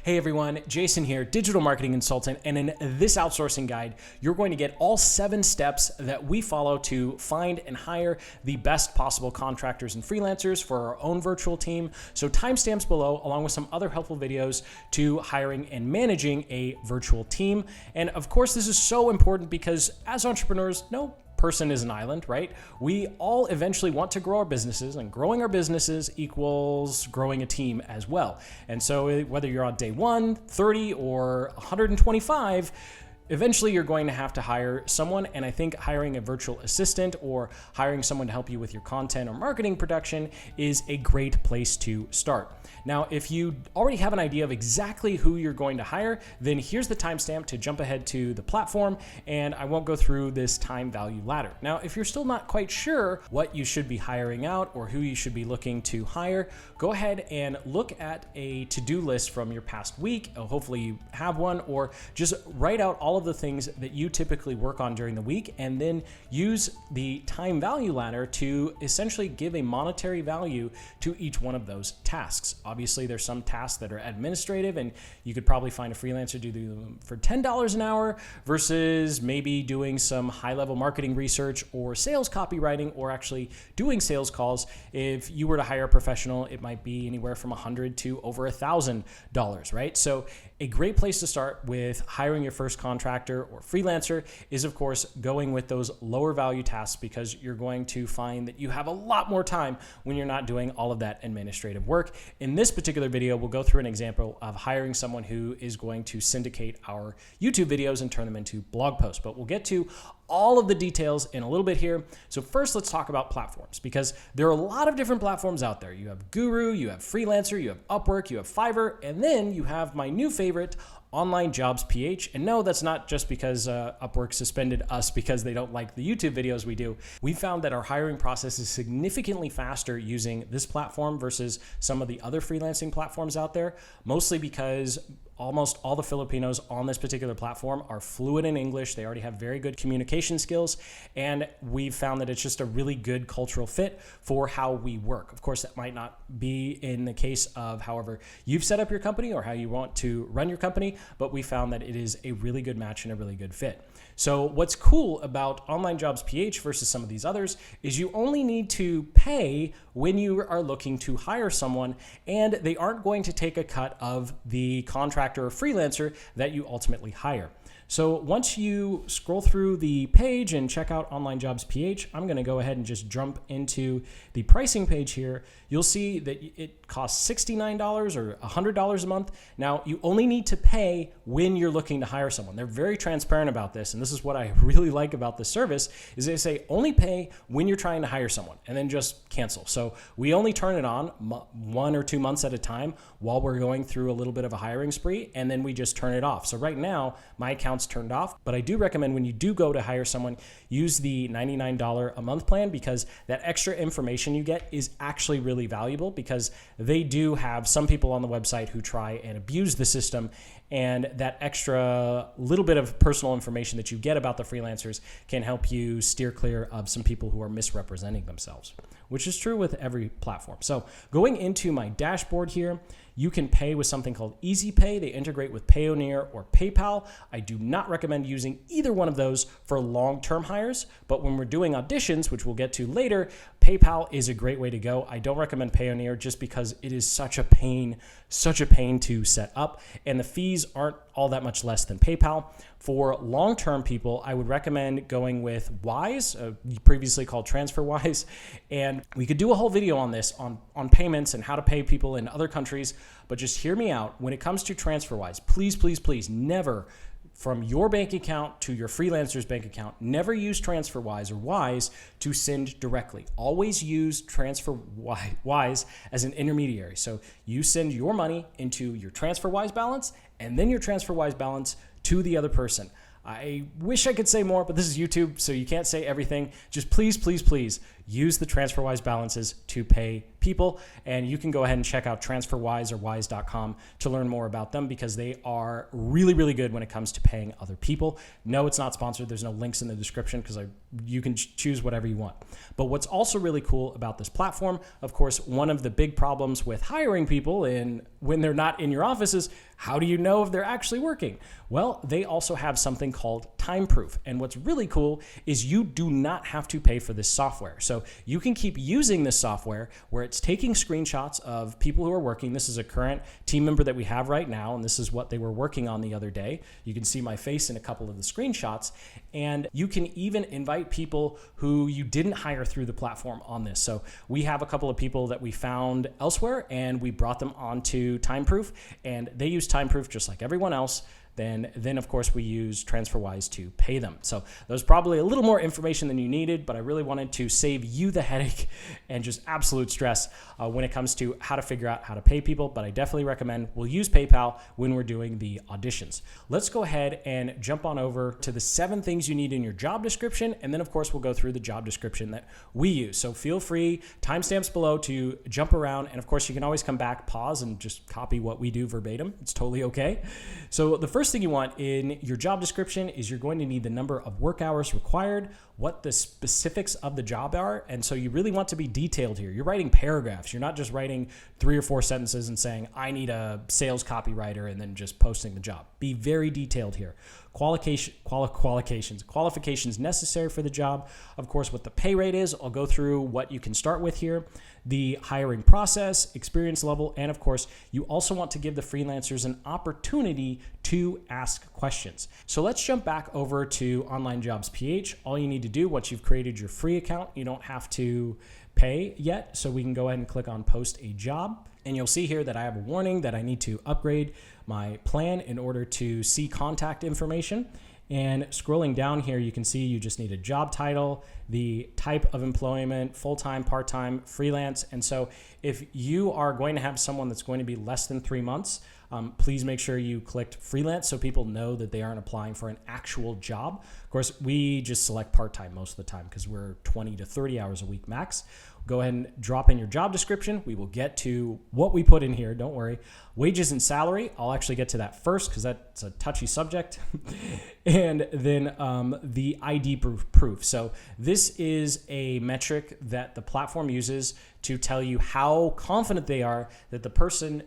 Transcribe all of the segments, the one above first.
Hey everyone, Jason here, digital marketing consultant, and in this outsourcing guide, you're going to get all 7 steps that we follow to find and hire the best possible contractors and freelancers for our own virtual team. So timestamps below, along with some other helpful videos to hiring and managing a virtual team. And of course, this is so important because as entrepreneurs, no person is an island, right? We all eventually want to grow our businesses, and growing our businesses equals growing a team as well. And so whether you're on day 1, 30, or 125, eventually you're going to have to hire someone. And I think hiring a virtual assistant or hiring someone to help you with your content or marketing production is a great place to start. Now, if you already have an idea of exactly who you're going to hire, then here's the timestamp to jump ahead to the platform, and I won't go through this time value ladder. Now, if you're still not quite sure what you should be hiring out or who you should be looking to hire, go ahead and look at a to-do list from your past week. Hopefully you have one, or just write out all of the things that you typically work on during the week, and then use the time value ladder to essentially give a monetary value to each one of those tasks. Obviously, there's some tasks that are administrative, and you could probably find a freelancer to do them for $10 an hour versus maybe doing some high-level marketing research or sales copywriting, or actually doing sales calls. If you were to hire a professional, it might be anywhere from $100 to over $1,000, right? So a great place to start with hiring your first contractor or freelancer is, of course, going with those lower value tasks, because you're going to find that you have a lot more time when you're not doing all of that administrative work. In this particular video, we'll go through an example of hiring someone who is going to syndicate our YouTube videos and turn them into blog posts, but we'll get to all of the details in a little bit here. So first, let's talk about platforms, because there are a lot of different platforms out there. You have Guru, you have Freelancer, you have Upwork, you have Fiverr, and then you have my new favorite, Online Jobs PH. And no, that's not just because Upwork suspended us because they don't like the YouTube videos we do. We found that our hiring process is significantly faster using this platform versus some of the other freelancing platforms out there, mostly because almost all the Filipinos on this particular platform are fluent in English. They already have very good communication skills, and we've found that it's just a really good cultural fit for how we work. Of course, that might not be in the case of however you've set up your company or how you want to run your company, but we found that it is a really good match and a really good fit. So what's cool about Online Jobs PH versus some of these others is you only need to pay when you are looking to hire someone, and they aren't going to take a cut of the contractor or freelancer that you ultimately hire. So once you scroll through the page and check out Online Jobs PH, I'm going to go ahead and just jump into the pricing page here. You'll see that it costs $69 or $100 a month. Now, you only need to pay when you're looking to hire someone. They're very transparent about this, and this is what I really like about the service, is they say only pay when you're trying to hire someone, and then just cancel. So we only turn it on 1 or 2 months at a time while we're going through a little bit of a hiring spree, and then we just turn it off. So right now, my account's turned off, but I do recommend when you do go to hire someone, use the $99 a month plan, because that extra information you get is actually really valuable, because they do have some people on the website who try and abuse the system, and that extra little bit of personal information that you get about the freelancers can help you steer clear of some people who are misrepresenting themselves, which is true with every platform. So going into my dashboard here, you can pay with something called Easy Pay. They integrate with Payoneer or PayPal. I do not recommend using either one of those for long-term hires, but when we're doing auditions, which we'll get to later, PayPal is a great way to go. I don't recommend Payoneer just because it is such a pain to set up, and the fees aren't all that much less than PayPal. For long-term people, I would recommend going with Wise, previously called TransferWise, and we could do a whole video on this, on payments and how to pay people in other countries, but just hear me out. When it comes to TransferWise, please never, from your bank account to your freelancer's bank account, never use TransferWise or Wise to send directly. Always use TransferWise as an intermediary. So you send your money into your TransferWise balance, and then your TransferWise balance to the other person. I wish I could say more, but this is YouTube, so you can't say everything. Just please use the TransferWise balances to pay people. And you can go ahead and check out TransferWise or wise.com to learn more about them, because they are really good when it comes to paying other people. No, it's not sponsored. There's no links in the description, because you can choose whatever you want. But what's also really cool about this platform, of course, one of the big problems with hiring people when they're not in your offices, How do you know if they're actually working? Well, they also have something called time proof. And what's really cool is you do not have to pay for this software. So you can keep using this software where it's taking screenshots of people who are working. This is a current team member that we have right now, and this is what they were working on the other day. You can see my face in a couple of the screenshots, and you can even invite people who you didn't hire through the platform on this. So we have a couple of people that we found elsewhere, and we brought them onto Timeproof, and they use Timeproof just like everyone else. Then of course we use TransferWise to pay them. So there's probably a little more information than you needed, but I really wanted to save you the headache and just absolute stress when it comes to how to figure out how to pay people. But I definitely recommend we'll use PayPal when we're doing the auditions. Let's go ahead and jump on over to the 7 things you need in your job description. And then of course we'll go through the job description that we use. So feel free, timestamps below, to jump around. And of course you can always come back, pause, and just copy what we do verbatim. It's totally okay. So the first thing you want in your job description is you're going to need the number of work hours required, what the specifics of the job are. And so you really want to be detailed here. You're writing paragraphs. You're not just writing 3 or 4 sentences and saying, I need a sales copywriter, and then just posting the job. Be very detailed here. Qualifications necessary for the job. Of course, what the pay rate is. I'll go through what you can start with here. The hiring process, experience level, and of course, you also want to give the freelancers an opportunity to ask questions. So let's jump back over to Online Jobs PH. All you need to do once you've created your free account, you don't have to pay yet. So we can go ahead and click on Post a Job. And you'll see here that I have a warning that I need to upgrade my plan in order to see contact information. And scrolling down here, you can see you just need a job title, the type of employment, full-time, part-time, freelance. And so if you are going to have someone that's going to be less than 3 months, please make sure you clicked freelance so people know that they aren't applying for an actual job. Of course, we just select part-time most of the time because we're 20 to 30 hours a week max. Go ahead and drop in your job description. We will get to what we put in here. Don't worry. Wages and salary. I'll actually get to that first because that's a touchy subject. And then the ID proof. So this is a metric that the platform uses to tell you how confident they are that the person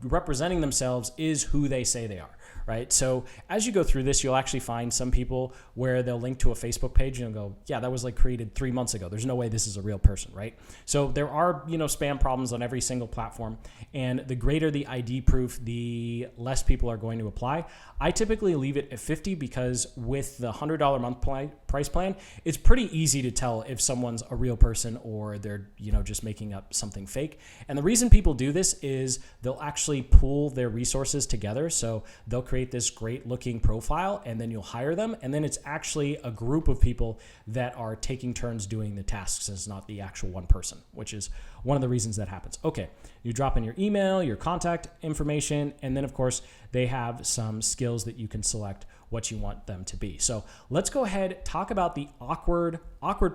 representing themselves is who they say they are. Right? So as you go through this, you'll actually find some people where they'll link to a Facebook page and go, yeah, that was like created 3 months ago. There's no way this is a real person, right? So there are, spam problems on every single platform. And the greater the ID proof, the less people are going to apply. I typically leave it at 50 because with the $100 a month price plan, it's pretty easy to tell if someone's a real person or they're, just making up something fake. And the reason people do this is they'll actually pool their resources together. So they'll create this great looking profile and then you'll hire them. And then it's actually a group of people that are taking turns doing the tasks. It's not the actual one person, which is one of the reasons that happens. Okay. You drop in your email, your contact information, and then of course they have some skills that you can select what you want them to be. So let's go ahead, talk about the awkward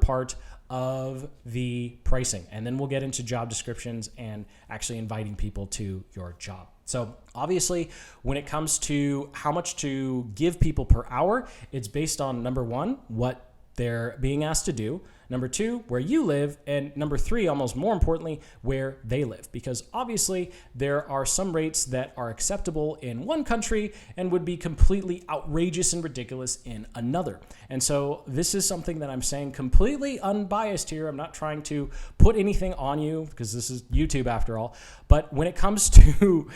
part of the pricing, and then we'll get into job descriptions and actually inviting people to your job. So obviously, when it comes to how much to give people per hour, it's based on number 1, what they're being asked to do, number 2, where you live, and number 3, almost more importantly, where they live. Because obviously there are some rates that are acceptable in one country and would be completely outrageous and ridiculous in another. And so this is something that I'm saying completely unbiased here. I'm not trying to put anything on you because this is YouTube after all. But when it comes to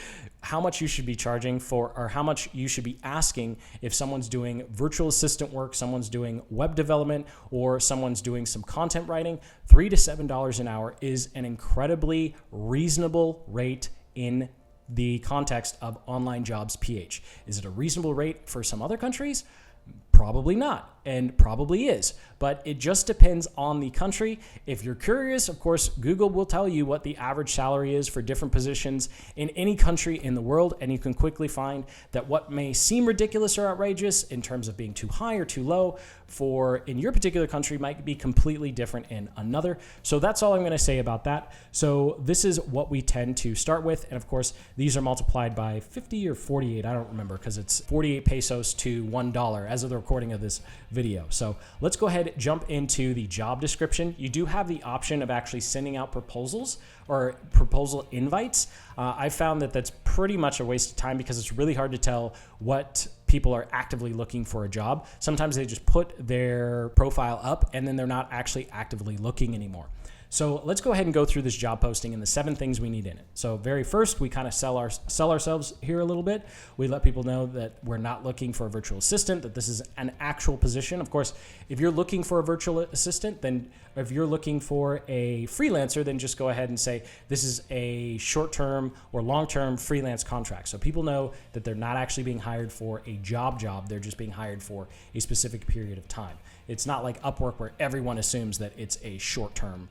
how much you should be charging for, or how much you should be asking if someone's doing virtual assistant work, someone's doing web development, or someone's doing some content writing, $3 to $7 an hour is an incredibly reasonable rate in the context of Online Jobs PH. Is it a reasonable rate for some other countries? Probably not, and probably is, but it just depends on the country. If you're curious, of course, Google will tell you what the average salary is for different positions in any country in the world, and you can quickly find that what may seem ridiculous or outrageous in terms of being too high or too low for in your particular country might be completely different in another. So that's all I'm going to say about that. So this is what we tend to start with, and of course, these are multiplied by 50 or 48, I don't remember, because it's 48 pesos to $1 as of the recording of this video. So let's go ahead and jump into the job description. You do have the option of actually sending out proposals or proposal invites. I found that that's pretty much a waste of time because it's really hard to tell what people are actively looking for a job. Sometimes they just put their profile up and then they're not actually actively looking anymore. So let's go ahead and go through this job posting and the 7 things we need in it. So very first, we kind of sell ourselves here a little bit. We let people know that we're not looking for a virtual assistant, that this is an actual position. Of course, if you're looking for a virtual assistant, then if you're looking for a freelancer, then just go ahead and say this is a short-term or long-term freelance contract. So people know that they're not actually being hired for a job. They're just being hired for a specific period of time. It's not like Upwork where everyone assumes that it's a short-term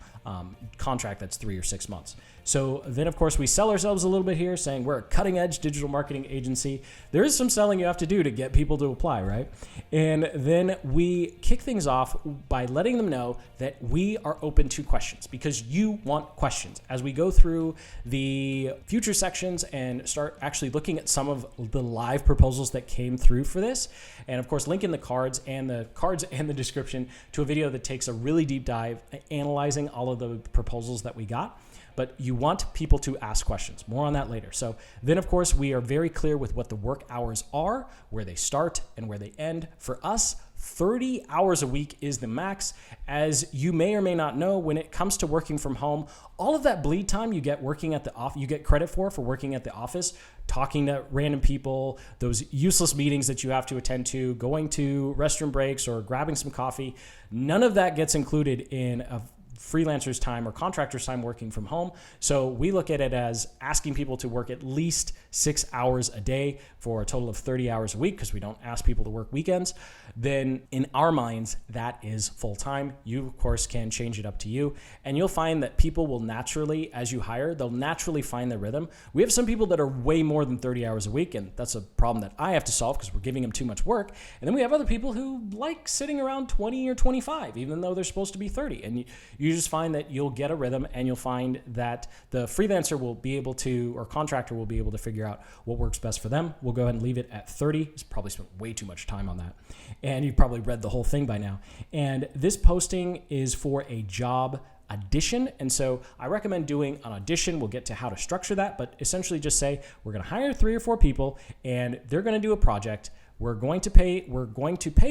contract that's 3 or 6 months. So then, of course, we sell ourselves a little bit here, saying we're a cutting-edge digital marketing agency. There is some selling you have to do to get people to apply, right? And then we kick things off by letting them know that we are open to questions because you want questions. As we go through the future sections and start actually looking at some of the live proposals that came through for this, and of course, link in the cards and the description to a video that takes a really deep dive analyzing all of the proposals that we got. But you want people to ask questions. More on that later. So then, of course, we are very clear with what the work hours are, where they start and where they end. For us, 30 hours a week is the max. As you may or may not know, when it comes to working from home, all of that bleed time you get working at the office, you get credit for working at the office, talking to random people, those useless meetings that you have to attend to, going to restroom breaks or grabbing some coffee. None of that gets included in a freelancer's time or contractor's time working from home. So we look at it as asking people to work at least 6 hours a day for a total of 30 hours a week because we don't ask people to work weekends. Then in our minds, that is full time. You, of course, can change it up to you. And you'll find that people will naturally, as you hire, they'll naturally find their rhythm. We have some people that are way more than 30 hours a week, and that's a problem that I have to solve because we're giving them too much work. And then we have other people who like sitting around 20 or 25, even though they're supposed to be 30. And you just find that you'll get a rhythm and you'll find that the freelancer will be able to, or contractor will be able to figure out what works best for them. We'll go ahead and leave it at 30. It's probably spent way too much time on that. And you've probably read the whole thing by now. And this posting is for a job audition. And so I recommend doing an audition. We'll get to how to structure that, but essentially just say, we're going to hire 3 or 4 people and they're going to do a project. We're going to pay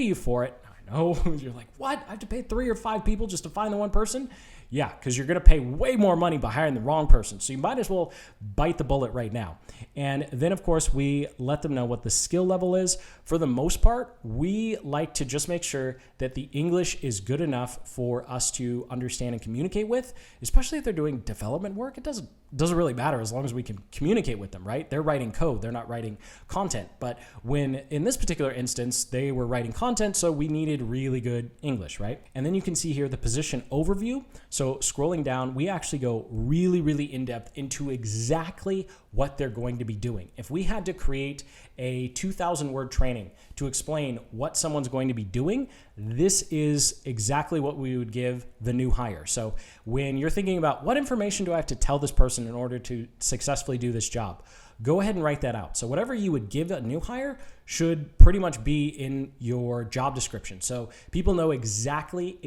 you for it. I know you're like, what? I have to pay 3 or 5 people just to find the one person? Yeah, because you're going to pay way more money by hiring the wrong person. So you might as well bite the bullet right now. And then, of course, we let them know what the skill level is. For the most part, we like to just make sure that the English is good enough for us to understand and communicate with, especially if they're doing development work. It doesn't really matter as long as we can communicate with them, right? They're writing code. They're not writing content. But when, in this particular instance, they were writing content, so we needed really good English, right? And then you can see here the position overview. So scrolling down, we actually go really, really in-depth into exactly what they're going to be doing. If we had to create a 2,000-word training to explain what someone's going to be doing, this is exactly what we would give the new hire. So when you're thinking about what information do I have to tell this person in order to successfully do this job, go ahead and write that out. So whatever you would give a new hire should pretty much be in your job description. So people know exactly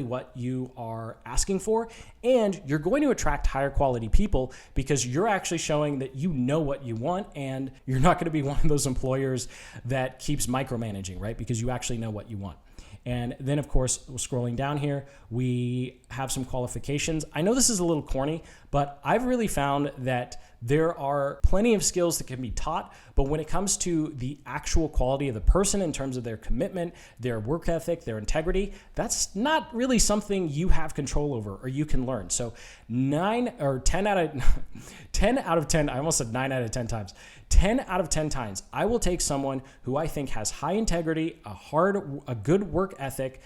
what you are asking for, and you're going to attract higher quality people because you're actually showing that you know what you want, and you're not going to be one of those employers that keeps micromanaging, right? Because you actually know what you want. And then, of course, scrolling down here, we have some qualifications. I know this is a little corny, but I've really found that there are plenty of skills that can be taught, but when it comes to the actual quality of the person in terms of their commitment, their work ethic, their integrity, that's not really something you have control over or you can learn. So 10 out of 10, I almost said 9 out of 10 times. 10 out of 10 times, I will take someone who I think has high integrity, a good work ethic,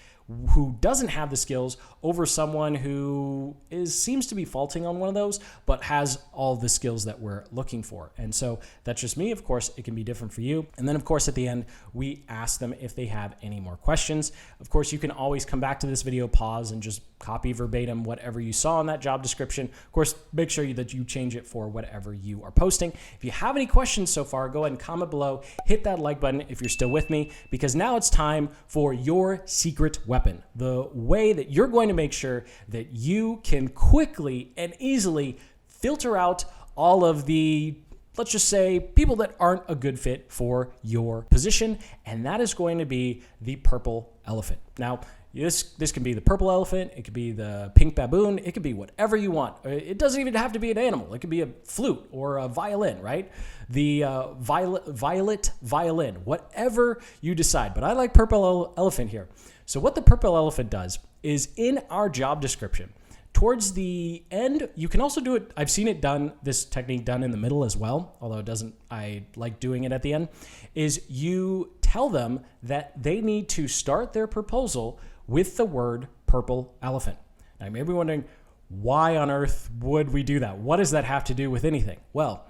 who doesn't have the skills over someone who seems to be faulting on one of those, but has all the skills that we're looking for. And so that's just me. Of course, it can be different for you. And then, of course, at the end, we ask them if they have any more questions. Of course, you can always come back to this video, pause, and just copy verbatim whatever you saw in that job description. Of course, make sure that you change it for whatever you are posting. If you have any questions questions so far, go ahead and comment below, hit that like button if you're still with me, because now it's time for your secret weapon. The way that you're going to make sure that you can quickly and easily filter out all of the, let's just say, people that aren't a good fit for your position, and that is going to be the purple elephant. Now, this can be the purple elephant, it could be the pink baboon, it could be whatever you want. It doesn't even have to be an animal. It could be a flute or a violin, right? The violet violin, whatever you decide. But I like purple elephant here. So what the purple elephant does is, in our job description, towards the end, you can also do it. I've seen it done, this technique done in the middle as well, although I like doing it at the end, is you tell them that they need to start their proposal with the word purple elephant. Now, you may be wondering, why on earth would we do that? What does that have to do with anything? Well,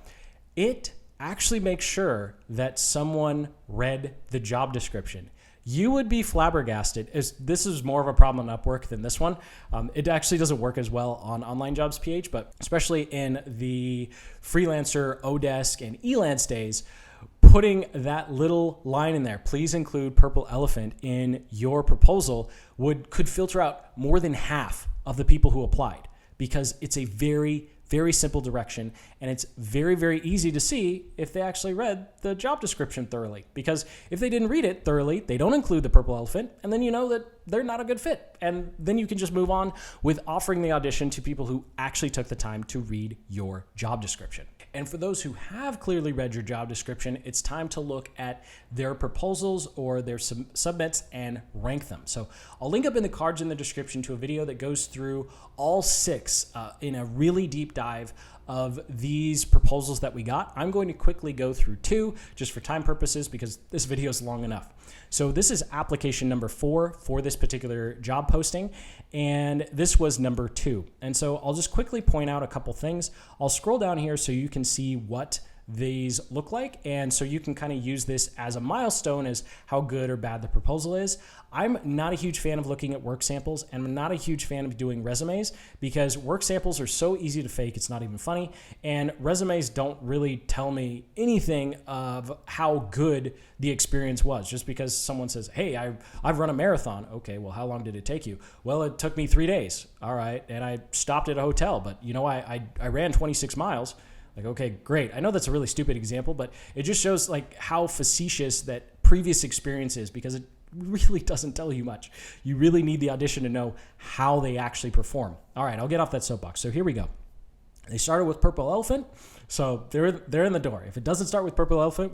it actually makes sure that someone read the job description. You would be flabbergasted. This is more of a problem on Upwork than this one. It actually doesn't work as well on Online Jobs PH, but especially in the freelancer, Odesk, and Elance days, putting that little line in there, please include purple elephant in your proposal, could filter out more than half of the people who applied, because it's a very, very simple direction, and it's very, very easy to see if they actually read the job description thoroughly. Because if they didn't read it thoroughly, they don't include the purple elephant, and then you know that they're not a good fit. And then you can just move on with offering the audition to people who actually took the time to read your job description. And for those who have clearly read your job description, it's time to look at their proposals or their submits and rank them. So I'll link up in the cards in the description to a video that goes through all 6 in a really deep dive of these proposals that we got. I'm going to quickly go through 2 just for time purposes, because this video is long enough. So this is application number 4 for this particular job posting, and this was number 2. And so I'll just quickly point out a couple things. I'll scroll down here so you can see what these look like, and so you can kind of use this as a milestone as how good or bad the proposal is. I'm not a huge fan of looking at work samples, and I'm not a huge fan of doing resumes, because work samples are so easy to fake, it's not even funny, and resumes don't really tell me anything of how good the experience was. Just because someone says, hey, I've run a marathon. Okay, well, how long did it take you? Well, it took me 3 days. All right, and I stopped at a hotel, but you know, I ran 26 miles. Like, okay, great. I know that's a really stupid example, but it just shows like how facetious that previous experience is, because it really doesn't tell you much. You really need the audition to know how they actually perform. All right, I'll get off that soapbox. So here we go. They started with purple elephant, so they're in the door. If it doesn't start with purple elephant,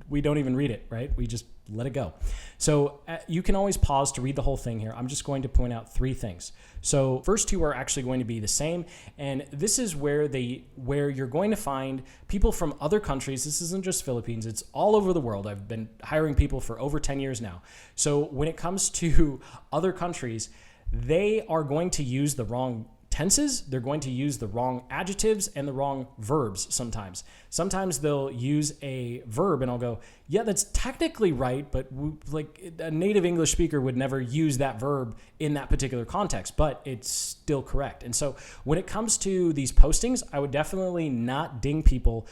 we don't even read it, right? We just let it go. So you can always pause to read the whole thing here. I'm just going to point out 3 things. So first 2 are actually going to be the same, and this is where you're going to find people from other countries. This isn't just Philippines, it's all over the world. I've been hiring people for over 10 years now. So when it comes to other countries, they are going to use the wrong tenses, they're going to use the wrong adjectives and the wrong verbs sometimes. Sometimes they'll use a verb and I'll go, yeah, that's technically right, but like a native English speaker would never use that verb in that particular context, but it's still correct. And so when it comes to these postings, I would definitely not ding people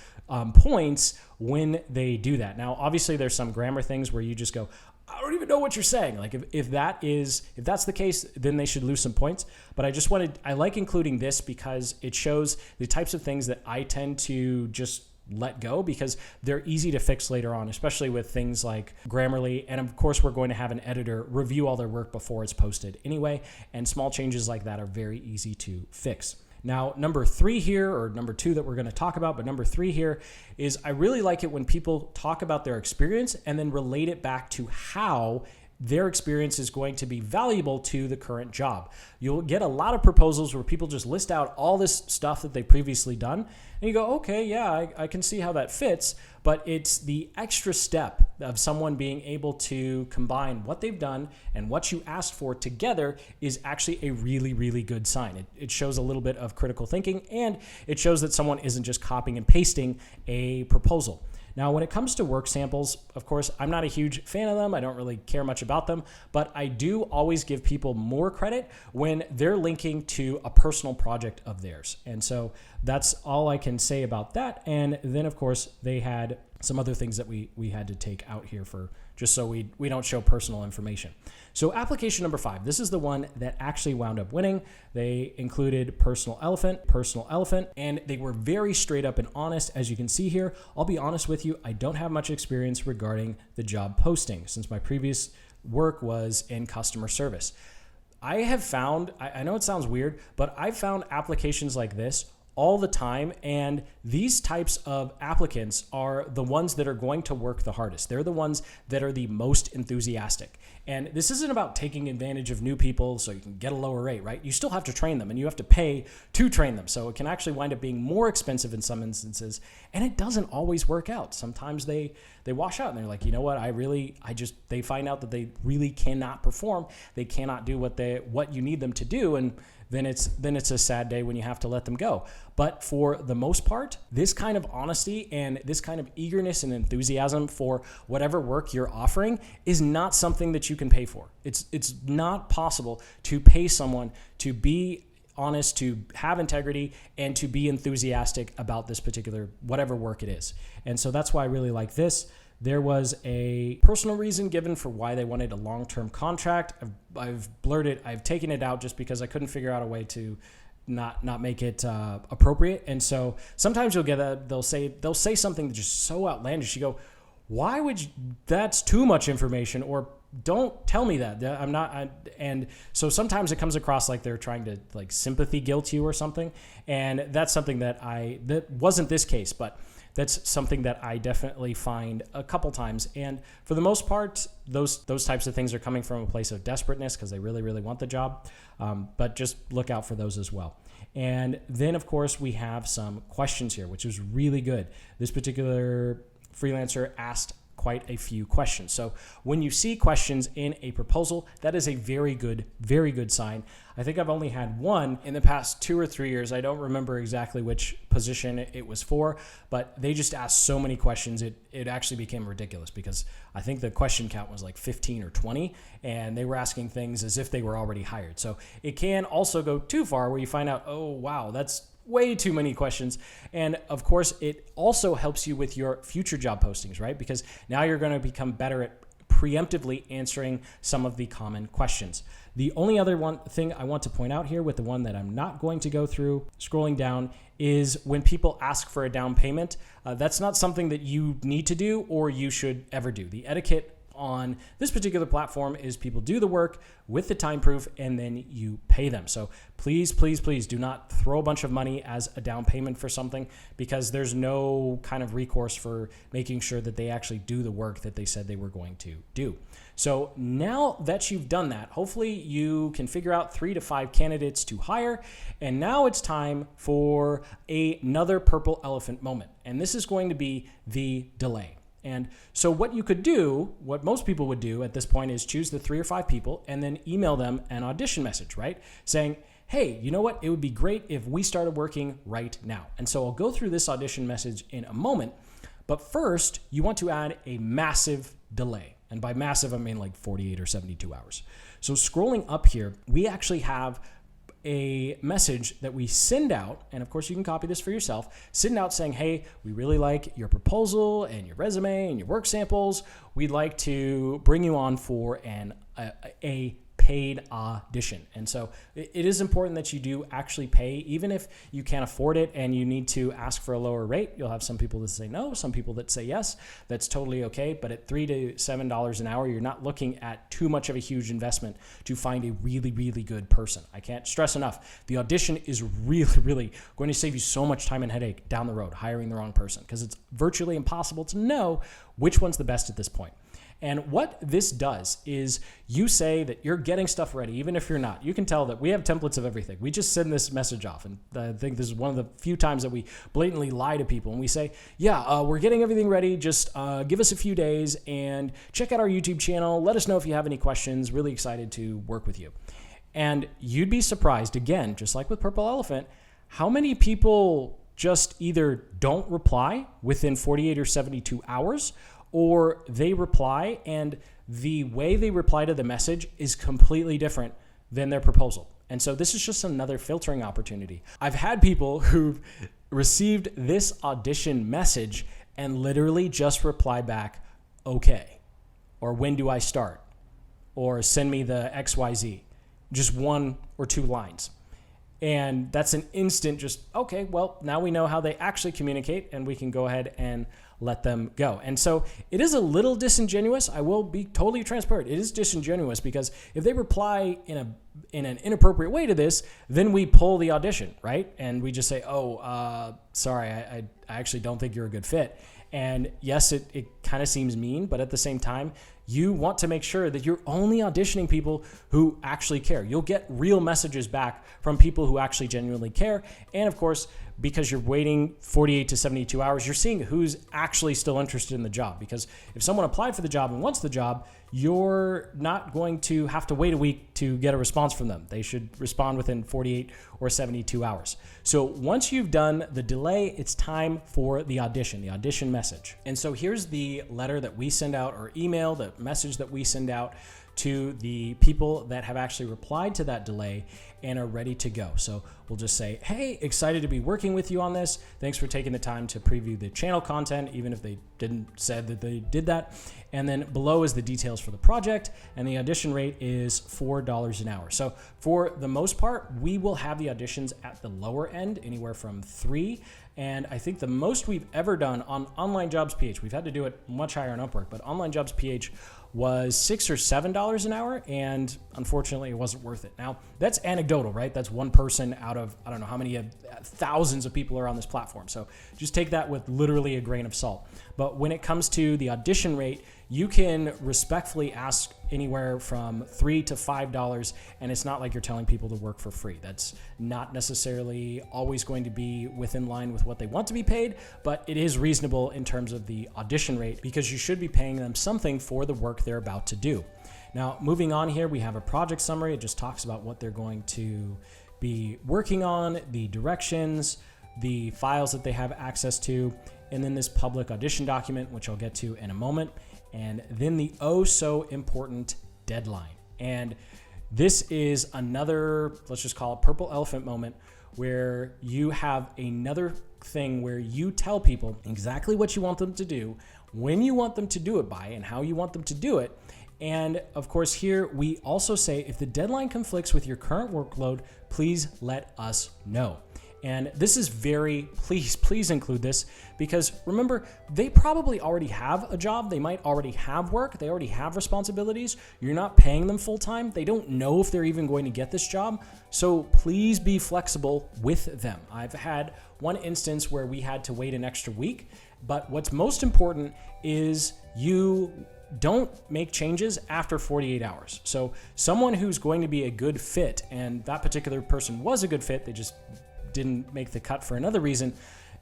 points when they do that. Now, obviously there's some grammar things where you just go, I don't even know what you're saying. Like if that's the case, then they should lose some points. But I like including this because it shows the types of things that I tend to just let go, because they're easy to fix later on, especially with things like Grammarly. And of course, we're going to have an editor review all their work before it's posted anyway. And small changes like that are very easy to fix. Now, number 3 here, or number 2 that we're going to talk about, but number 3 here is I really like it when people talk about their experience and then relate it back to how their experience is going to be valuable to the current job. You'll get a lot of proposals where people just list out all this stuff that they've previously done, and you go, okay, yeah, I can see how that fits, but it's the extra step of someone being able to combine what they've done and what you asked for together is actually a really, really good sign. It shows a little bit of critical thinking, and it shows that someone isn't just copying and pasting a proposal. Now, when it comes to work samples, of course, I'm not a huge fan of them. I don't really care much about them, but I do always give people more credit when they're linking to a personal project of theirs. And so that's all I can say about that. And then, of course, they had some other things that we had to take out here for just so we don't show personal information. So application number 5, this is the one that actually wound up winning. They included personal elephant, and they were very straight up and honest. As you can see here, I'll be honest with you, I don't have much experience regarding the job posting since my previous work was in customer service. I have found, I know it sounds weird, but I've found applications like this all the time, and these types of applicants are the ones that are going to work the hardest. They're the ones that are the most enthusiastic. And this isn't about taking advantage of new people so you can get a lower rate, right? You still have to train them, and you have to pay to train them. So it can actually wind up being more expensive in some instances, and it doesn't always work out. Sometimes they wash out and they're like, you know what, they find out that they really cannot perform. They cannot do what you need them to do, and then it's a sad day when you have to let them go. But for the most part, this kind of honesty and this kind of eagerness and enthusiasm for whatever work you're offering is not something that you can pay for. It's not possible to pay someone to be honest, to have integrity, and to be enthusiastic about this particular whatever work it is. And so that's why I really like this. There was a personal reason given for why they wanted a long-term contract. I've taken it out just because I couldn't figure out a way to not make it appropriate. And so sometimes you'll get they'll say something that's just so outlandish. You go, why would you, that's too much information, or don't tell me that. I'm not. And so sometimes it comes across like they're trying to like sympathy guilt you or something. And that's something that wasn't this case, but that's something that I definitely find a couple times. And for the most part, those types of things are coming from a place of desperateness because they really, really want the job. But just look out for those as well. And then, of course, we have some questions here, which is really good. This particular freelancer asked quite a few questions. So when you see questions in a proposal, that is a very good sign. I think I've only had one in the past 2 or 3 years. I don't remember exactly which position it was for, but they just asked so many questions. It actually became ridiculous because I think the question count was like 15 or 20, and they were asking things as if they were already hired. So it can also go too far where you find out, oh, wow, that's way too many questions. And of course, it also helps you with your future job postings, right? Because now you're going to become better at preemptively answering some of the common questions. The only other thing I want to point out here with the one that I'm not going to go through, scrolling down, is when people ask for a down payment. That's not something that you need to do or you should ever do. The etiquette on this particular platform is people do the work with the time proof and then you pay them. So please, please, please do not throw a bunch of money as a down payment for something, because there's no kind of recourse for making sure that they actually do the work that they said they were going to do. So now that you've done that, hopefully you can figure out 3 to 5 candidates to hire. And now it's time for another purple elephant moment. And this is going to be the delay. And so what you could do, what most people would do at this point, is choose the 3 or 5 people and then email them an audition message, right? Saying, hey, you know what? It would be great if we started working right now. And so I'll go through this audition message in a moment. But first, you want to add a massive delay. And by massive, I mean like 48 or 72 hours. So scrolling up here, we actually have a message that we send out, and of course you can copy this for yourself, send out saying, hey, we really like your proposal and your resume and your work samples. We'd like to bring you on for a paid audition. And so it is important that you do actually pay, even if you can't afford it and you need to ask for a lower rate. You'll have some people that say no, some people that say yes. That's totally okay. But at $3 to $7 an hour, you're not looking at too much of a huge investment to find a really, really good person. I can't stress enough. The audition is really, really going to save you so much time and headache down the road hiring the wrong person, because it's virtually impossible to know which one's the best at this point. And what this does is you say that you're getting stuff ready, even if you're not. You can tell that we have templates of everything. We just send this message off. And I think this is one of the few times that we blatantly lie to people. And we say, yeah, we're getting everything ready. Just give us a few days and check out our YouTube channel. Let us know if you have any questions. Really excited to work with you. And you'd be surprised, again, just like with Purple Elephant, how many people just either don't reply within 48 or 72 hours, or they reply and the way they reply to the message is completely different than their proposal. And so this is just another filtering opportunity. I've had people who've received this audition message and literally just reply back, okay, or when do I start, or send me the XYZ, just 1 or 2 lines. And that's an instant just, okay, well, now we know how they actually communicate and we can go ahead and let them go. And so it is a little disingenuous. I will be totally transparent. It is disingenuous because if they reply in an inappropriate way to this, then we pull the audition, right? And we just say, sorry, I actually don't think you're a good fit. And yes, it kind of seems mean, but at the same time, you want to make sure that you're only auditioning people who actually care. You'll get real messages back from people who actually genuinely care. And of course, because you're waiting 48 to 72 hours, you're seeing who's actually still interested in the job. Because if someone applied for the job and wants the job, you're not going to have to wait a week to get a response from them. They should respond within 48 or 72 hours. So once you've done the delay, it's time for the audition message. And so here's the letter that we send out, or email, the message that we send out to the people that have actually replied to that delay and are ready to go. So we'll just say, hey, excited to be working with you on this. Thanks for taking the time to preview the channel content, even if they didn't say that they did that. And then below is the details for the project, and the audition rate is $4 an hour. So for the most part, we will have the auditions at the lower end, anywhere from 3. And I think the most we've ever done on Online Jobs PH, we've had to do it much higher on Upwork, but Online Jobs PH was $6 or $7 an hour, and unfortunately it wasn't worth it. Now, that's anecdotal, right? That's one person out of, I don't know how many thousands of people are on this platform. So just take that with literally a grain of salt. But when it comes to the audition rate, you can respectfully ask anywhere from $3 to $5, and it's not like you're telling people to work for free. That's not necessarily always going to be within line with what they want to be paid, but it is reasonable in terms of the audition rate because you should be paying them something for the work they're about to do. Now, moving on here, we have a project summary. It just talks about what they're going to be working on, the directions, the files that they have access to, and then this public audition document, which I'll get to in a moment. And then the oh so important deadline. And this is another, let's just call it purple elephant moment, where you have another thing where you tell people exactly what you want them to do, when you want them to do it by, and how you want them to do it. And of course, here we also say, if the deadline conflicts with your current workload, please let us know. And this is please include this, because remember, they probably already have a job. They might already have work. They already have responsibilities. You're not paying them full time. They don't know if they're even going to get this job. So please be flexible with them. I've had one instance where we had to wait an extra week, but what's most important is you don't make changes after 48 hours. So someone who's going to be a good fit, and that particular person was a good fit, they just didn't make the cut for another reason,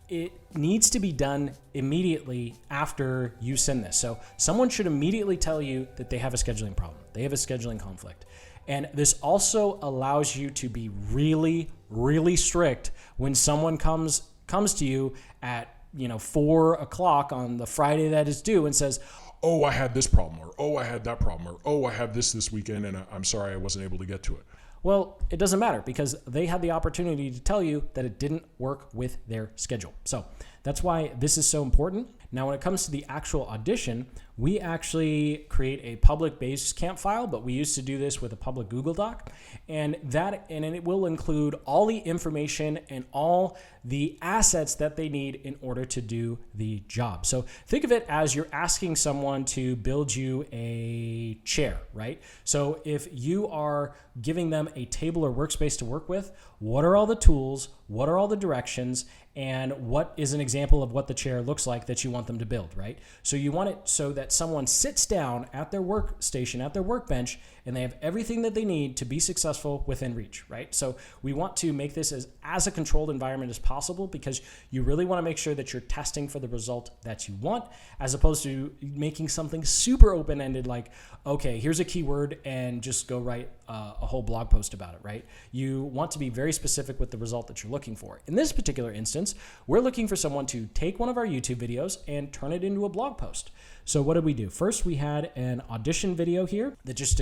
it needs to be done immediately after you send this. So someone should immediately tell you that they have a scheduling problem. They have a scheduling conflict. And this also allows you to be really, really strict when someone comes to you at 4 o'clock on the Friday that is due and says, oh, I had this problem, or oh, I had that problem, or oh, I have this weekend and I'm sorry I wasn't able to get to it. Well, it doesn't matter because they had the opportunity to tell you that it didn't work with their schedule. So that's why this is so important. Now, when it comes to the actual audition, we actually create a public Basecamp file, but we used to do this with a public Google Doc, and it will include all the information and all the assets that they need in order to do the job. So think of it as you're asking someone to build you a chair, right? So if you are giving them a table or workspace to work with, what are all the tools? What are all the directions? And what is an example of what the chair looks like that you want them to build, right? So you want it so that someone sits down at their workstation, at their workbench, and they have everything that they need to be successful within reach, right? So we want to make this as a controlled environment as possible because you really want to make sure that you're testing for the result that you want, as opposed to making something super open-ended like, okay, here's a keyword and just go write a whole blog post about it, right? You want to be very specific with the result that you're looking for. In this particular instance, we're looking for someone to take one of our YouTube videos and turn it into a blog post. So what did we do? First, we had an audition video here that just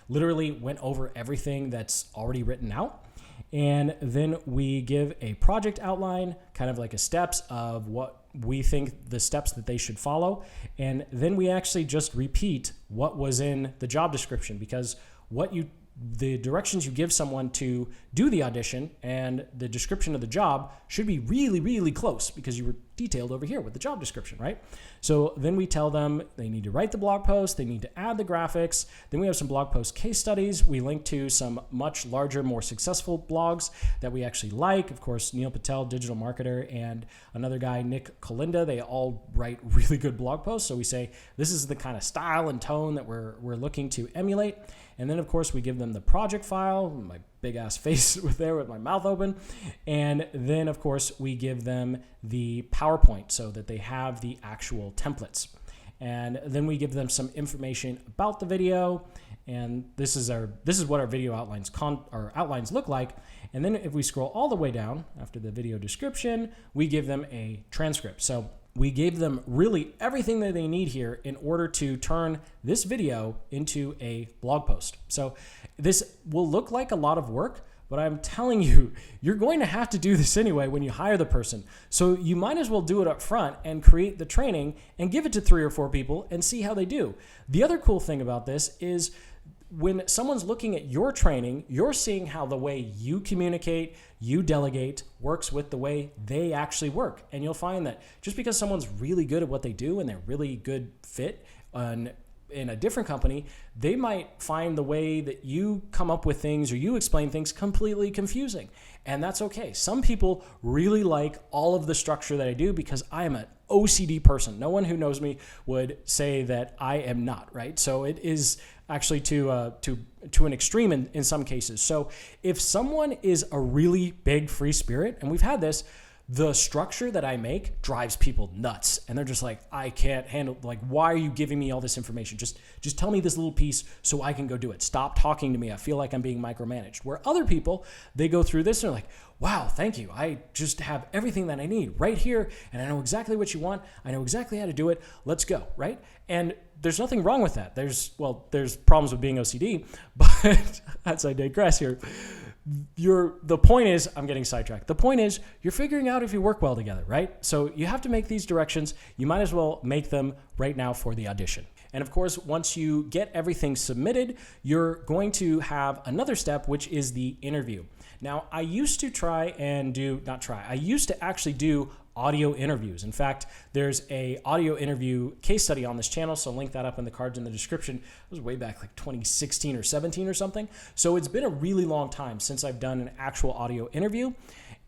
literally went over everything that's already written out. And then we give a project outline, kind of like a steps of what we think the steps that they should follow. And then we actually just repeat what was in the job description, because the directions you give someone to do the audition and the description of the job should be really, really close, because you were detailed over here with the job description, right? So then we tell them they need to write the blog post, they need to add the graphics. Then we have some blog post case studies. We link to some much larger, more successful blogs that we actually like. Of course, Neil Patel, digital marketer, and another guy, Nick Colinda, they all write really good blog posts. So we say, this is the kind of style and tone that we're looking to emulate. And then, of course, we give them the project file, my big ass face with my mouth open. And then, of course, we give them the PowerPoint so that they have the actual templates. And then we give them some information about the video. And this is what our video outlines look like. And then if we scroll all the way down after the video description, we give them a transcript. So we gave them really everything that they need here in order to turn this video into a blog post. So this will look like a lot of work, but I'm telling you, you're going to have to do this anyway when you hire the person. So you might as well do it up front and create the training and give it to 3 or 4 people and see how they do. The other cool thing about this is when someone's looking at your training, you're seeing how the way you communicate, you delegate, works with the way they actually work. And you'll find that just because someone's really good at what they do and they're really good fit in a different company, they might find the way that you come up with things or you explain things completely confusing. And that's okay. Some people really like all of the structure that I do because I am an OCD person. No one who knows me would say that I am not, right? So it is actually to an extreme in some cases. So if someone is a really big free spirit, and we've had this, the structure that I make drives people nuts. And they're just like, I can't handle, like, why are you giving me all this information? Just tell me this little piece so I can go do it. Stop talking to me. I feel like I'm being micromanaged. Where other people, they go through this and they're like, wow, thank you. I just have everything that I need right here. And I know exactly what you want. I know exactly how to do it. Let's go, right? And there's nothing wrong with that. There's problems with being OCD, but as I digress here, the point is, I'm getting sidetracked. The point is, you're figuring out if you work well together, right? So you have to make these directions. You might as well make them right now for the audition. And of course, once you get everything submitted, you're going to have another step, which is the interview. Now, I used to actually do audio interviews. In fact, there's a audio interview case study on this channel, so I'll link that up in the cards in the description. It was way back like 2016 or 17 or something. So it's been a really long time since I've done an actual audio interview.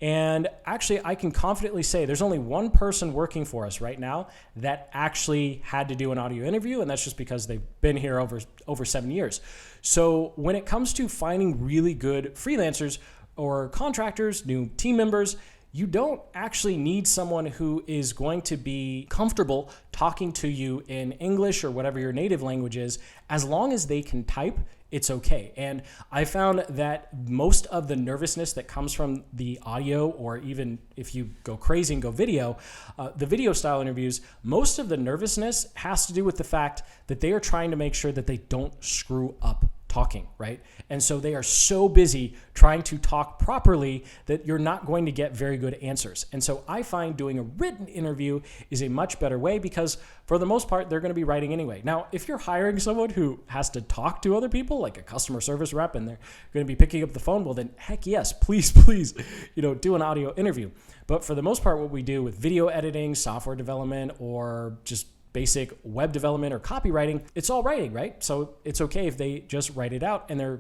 And actually, I can confidently say there's only one person working for us right now that actually had to do an audio interview, and that's just because they've been here over 7 years. So when it comes to finding really good freelancers or contractors, new team members, you don't actually need someone who is going to be comfortable talking to you in English or whatever your native language is. As long as they can type, it's okay. And I found that most of the nervousness that comes from the audio, or even if you go crazy and go video, the video style interviews, most of the nervousness has to do with the fact that they are trying to make sure that they don't screw up talking, right? And so they are so busy trying to talk properly that you're not going to get very good answers. And so I find doing a written interview is a much better way, because for the most part, they're going to be writing anyway. Now, if you're hiring someone who has to talk to other people, like a customer service rep, and they're going to be picking up the phone, well then heck yes, please, do an audio interview. But for the most part, what we do with video editing, software development, or just basic web development or copywriting, it's all writing, right? So it's okay if they just write it out, and you're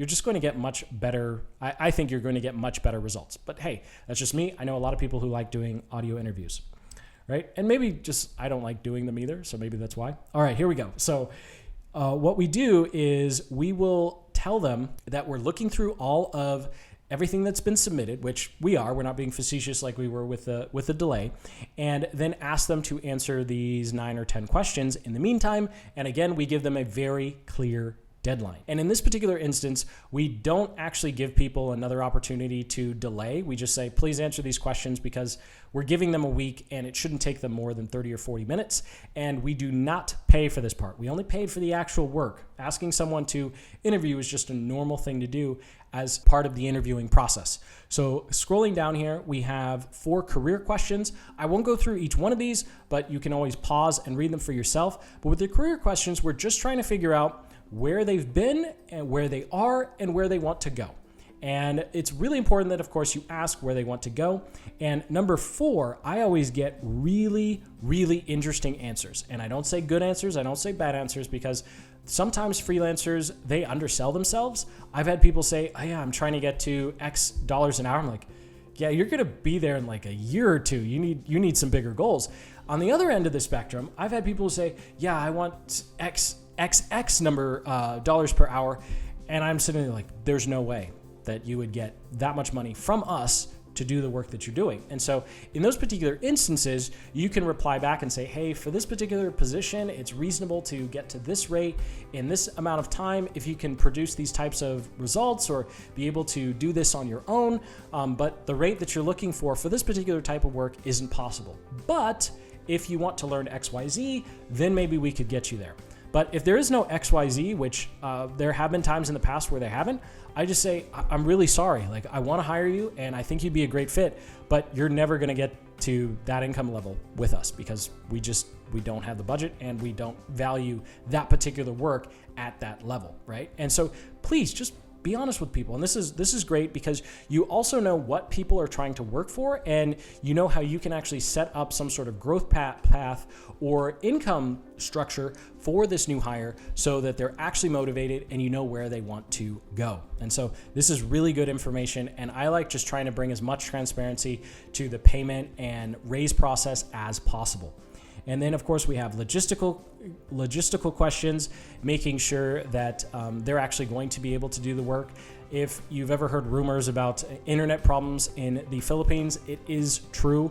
just going to get much better. I think you're going to get much better results. But hey, that's just me. I know a lot of people who like doing audio interviews, right? And maybe just I don't like doing them either, so maybe that's why. All right, here we go. So what we do is we will tell them that we're looking through all of everything that's been submitted, which we're not being facetious like we were with the delay, and then ask them to answer these 9 or 10 questions in the meantime. And again, we give them a very clear deadline. And in this particular instance, we don't actually give people another opportunity to delay. We just say, please answer these questions because we're giving them a week and it shouldn't take them more than 30 or 40 minutes. And we do not pay for this part. We only paid for the actual work. Asking someone to interview is just a normal thing to do as part of the interviewing process. So scrolling down here, we have 4 career questions. I won't go through each one of these, but you can always pause and read them for yourself. But with the career questions, we're just trying to figure out where they've been and where they are and where they want to go. And it's really important that, of course, you ask where they want to go. And number 4, I always get really, really interesting answers. And I don't say good answers. I don't say bad answers because sometimes freelancers, they undersell themselves. I've had people say, oh yeah, I'm trying to get to X dollars an hour. I'm like, yeah, you're going to be there in like a year or two. You need some bigger goals. On the other end of the spectrum, I've had people say, yeah, I want X number dollars per hour. And I'm sitting there like, there's no way that you would get that much money from us to do the work that you're doing. And so in those particular instances, you can reply back and say, hey, for this particular position, it's reasonable to get to this rate in this amount of time if you can produce these types of results or be able to do this on your own. But the rate that you're looking for this particular type of work isn't possible. But if you want to learn XYZ, then maybe we could get you there. But if there is no XYZ, which there have been times in the past where they haven't, I just say, I'm really sorry. Like, I want to hire you and I think you'd be a great fit, but you're never going to get to that income level with us because we don't have the budget and we don't value that particular work at that level, right? And so please just be honest with people. And this is great because you also know what people are trying to work for and you know how you can actually set up some sort of growth path or income structure for this new hire so that they're actually motivated and you know where they want to go. And so this is really good information. And I like just trying to bring as much transparency to the payment and raise process as possible. And then, of course, we have logistical questions, making sure that they're actually going to be able to do the work. If you've ever heard rumors about internet problems in the Philippines, it is true.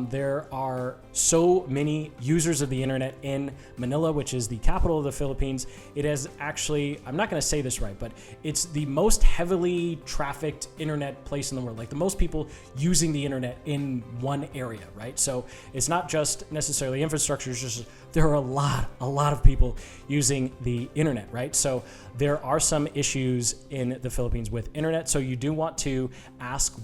There are so many users of the internet in Manila, which is the capital of the Philippines. It has actually, I'm not going to say this right, but it's the most heavily trafficked internet place in the world, like the most people using the internet in one area, right? So it's not just necessarily infrastructure, it's just there are a lot of people using the internet, right? So there are some issues in the Philippines with internet. So you do want to ask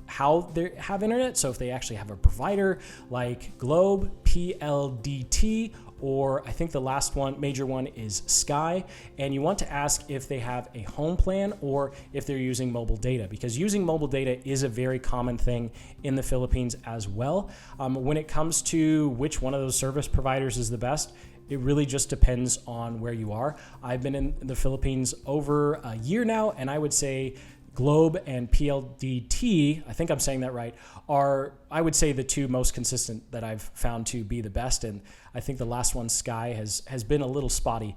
how they have internet. So if they actually have a provider like Globe, PLDT, or I think the last one, major one, is Sky. And you want to ask if they have a home plan or if they're using mobile data, because using mobile data is a very common thing in the Philippines as well. When it comes to which one of those service providers is the best, it really just depends on where you are. I've been in the Philippines over a year now, and I would say Globe and PLDT, I think I'm saying that right, are, I would say, the two most consistent that I've found to be the best. And I think the last one, Sky, has been a little spotty,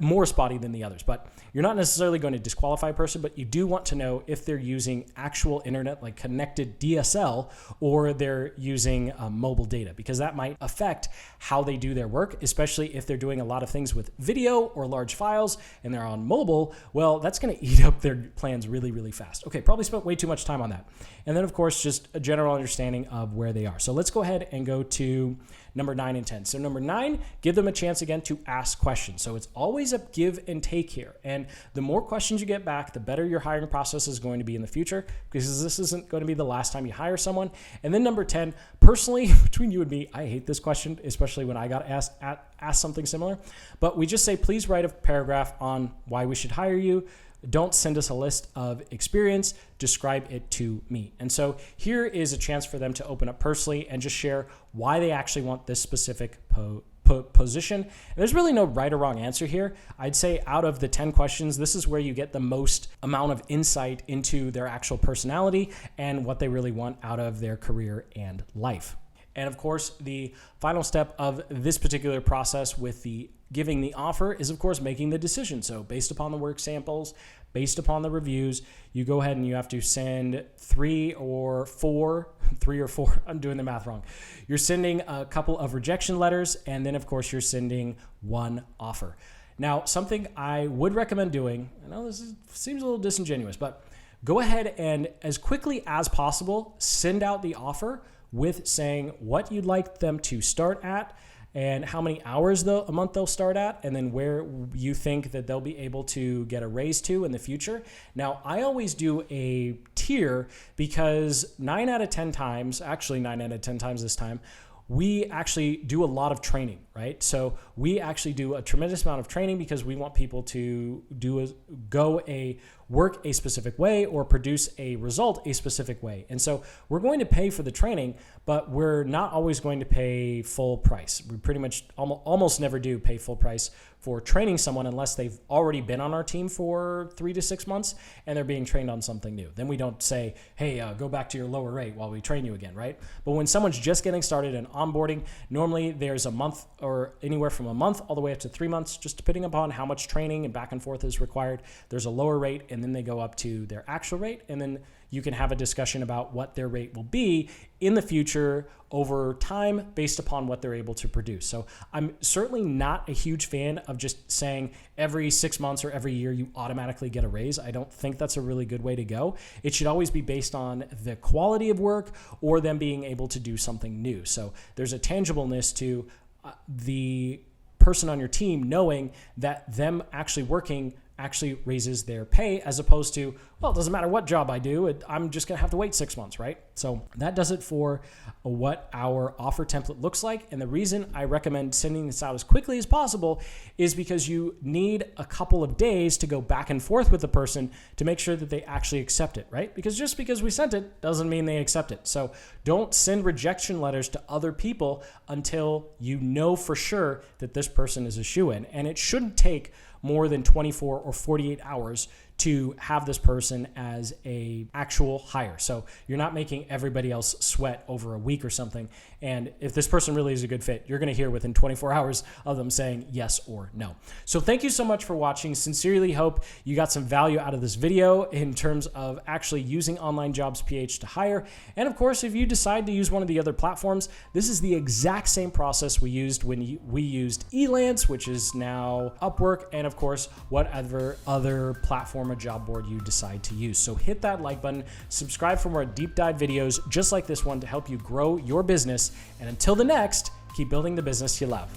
more spotty than the others. But you're not necessarily going to disqualify a person, but you do want to know if they're using actual internet, like connected DSL, or they're using mobile data, because that might affect how they do their work, especially if they're doing a lot of things with video or large files and they're on mobile. Well, that's going to eat up their plans really, really fast. Okay, probably spent way too much time on that. And then, of course, just a general understanding of where they are. So let's go ahead and go to number 9 and 10. So number 9, give them a chance again to ask questions. So it's always a give and take here. And the more questions you get back, the better your hiring process is going to be in the future, because this isn't going to be the last time you hire someone. And then number 10, personally, between you and me, I hate this question, especially when I got asked something similar. But we just say, please write a paragraph on why we should hire you. Don't send us a list of experience, describe it to me. And so here is a chance for them to open up personally and just share why they actually want this specific position. And there's really no right or wrong answer here. I'd say out of the 10 questions, this is where you get the most amount of insight into their actual personality and what they really want out of their career and life. And of course, the final step of this particular process with the giving the offer is, of course, making the decision. So based upon the work samples, based upon the reviews, you go ahead and you have to send 3 or 4, I'm doing the math wrong. You're sending a couple of rejection letters, and then, of course, you're sending one offer. Now, something I would recommend doing, I know seems a little disingenuous, but go ahead and as quickly as possible, send out the offer with saying what you'd like them to start at and how many hours a month they'll start at, and then where you think that they'll be able to get a raise to in the future. Now, I always do a tier because 9 out of 10 times this time, we actually do a lot of training, right? So we actually do a tremendous amount of training because we want people to work a specific way or produce a result a specific way. And so we're going to pay for the training, but we're not always going to pay full price. We pretty much almost never do pay full price for training someone unless they've already been on our team for 3 to 6 months and they're being trained on something new. Then we don't say, hey, go back to your lower rate while we train you again, right? But when someone's just getting started and onboarding, normally there's a month or anywhere from a month all the way up to 3 months, just depending upon how much training and back and forth is required. There's a lower rate, and then they go up to their actual rate, and then you can have a discussion about what their rate will be in the future over time based upon what they're able to produce. So I'm certainly not a huge fan of just saying every 6 months or every year you automatically get a raise. I don't think that's a really good way to go. It should always be based on the quality of work or them being able to do something new. So there's a tangibleness to the person on your team knowing that them actually working actually raises their pay, as opposed to, well, it doesn't matter what job I do, I'm just gonna have to wait 6 months, right? So that does it for what our offer template looks like. And the reason I recommend sending this out as quickly as possible is because you need a couple of days to go back and forth with the person to make sure that they actually accept it, right? Because just because we sent it doesn't mean they accept it. So don't send rejection letters to other people until you know for sure that this person is a shoo-in. And it shouldn't take more than 24 or 48 hours to have this person as a actual hire. So you're not making everybody else sweat over a week or something. And if this person really is a good fit, you're going to hear within 24 hours of them saying yes or no. So thank you so much for watching. Sincerely hope you got some value out of this video in terms of actually using Online Jobs PH to hire. And of course, if you decide to use one of the other platforms, this is the exact same process we used when we used Elance, which is now Upwork, and of course, whatever other platform or job board you decide to use. So hit that like button, subscribe for more deep dive videos just like this one to help you grow your business. And until the next, keep building the business you love.